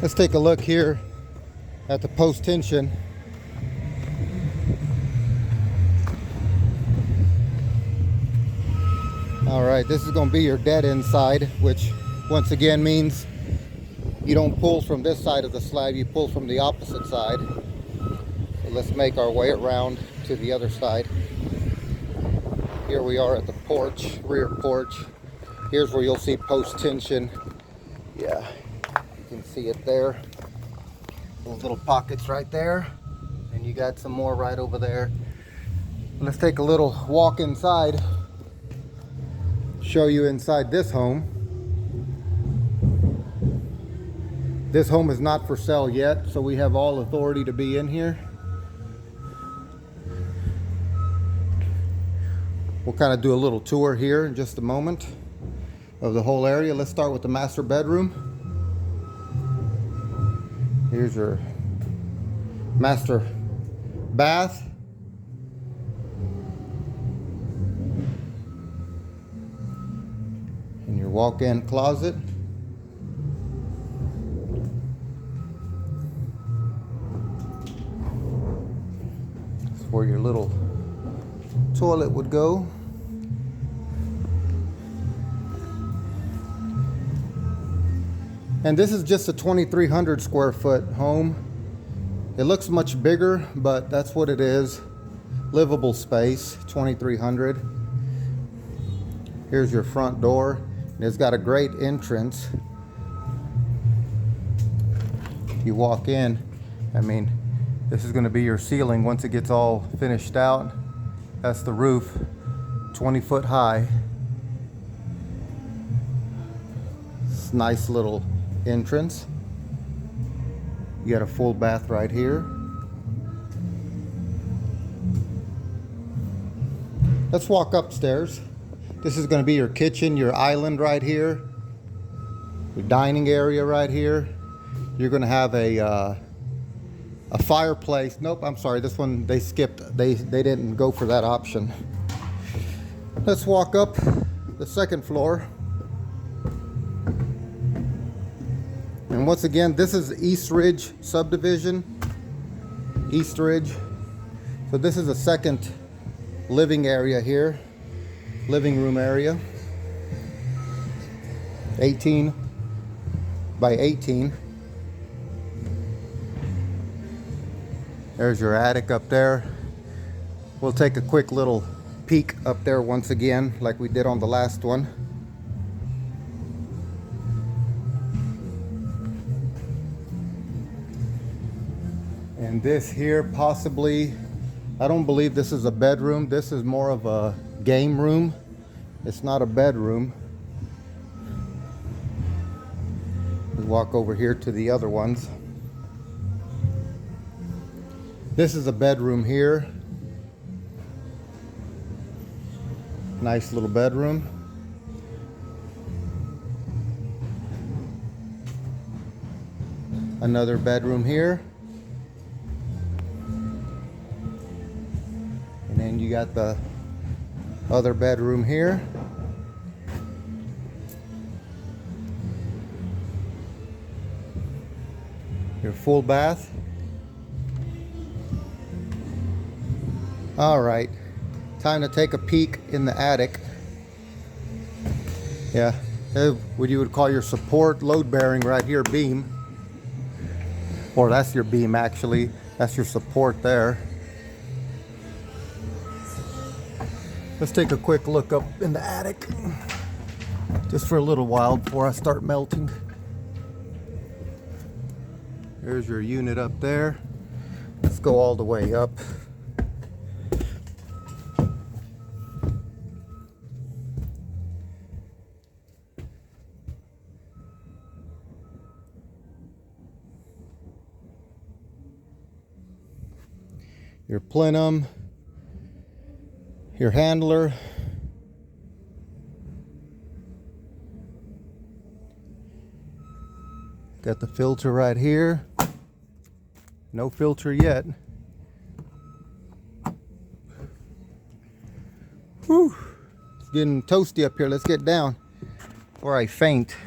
Let's take a look here at the post tension. All right, this is going to be your dead end side, which once again means you don't pull from this side of the slab, you pull from the opposite side. So let's make our way around to the other side. Here we are at the porch, rear porch. Here's where you'll see post tension. Yeah, you can see it there. Those little pockets right there. And you got some more right over there. Let's take a little walk inside. Show you inside this home. This home is not for sale yet, so we have all authority to be in here. We'll kind of do a little tour here in just a moment of the whole area. Let's start with the master bedroom. Here's your master bath. And your walk-in closet. That's where your little toilet would go. And this is just a 2,300 square foot home. It looks much bigger, but that's what it is. Livable space, 2,300. Here's your front door. It's got a great entrance. If you walk in, I mean, this is going to be your ceiling once it gets all finished out. That's the roof, 20 foot high. It's a nice little entrance. You got a full bath right here. Let's walk upstairs. This is going to be your kitchen, your island right here, your dining area right here. You're going to have a fireplace. Nope, I'm sorry, this one they skipped. They didn't go for that option. Let's walk up the second floor. And once again, this is EastRidge subdivision. EastRidge. So this is a second living area here. Living room area. 18 by 18. There's your attic up there. We'll take a quick little peek up there once again, like we did on the last one. And this here possibly, I don't believe this is a bedroom. This is more of a game room. It's not a bedroom. We walk over here to the other ones. This is a bedroom here. Nice little bedroom. Another bedroom here. And then you got the other bedroom here. Your full bath. All right, time to take a peek in the attic. Yeah, what you would call your support load bearing right here, beam. Or that's your beam actually. That's your support there. Let's take a quick look up in the attic, just for a little while before I start melting. There's your unit up there. Let's go all the way up. Your plenum, your handler, got the filter right here. No filter yet. Whew. It's getting toasty up here. Let's get down before I faint.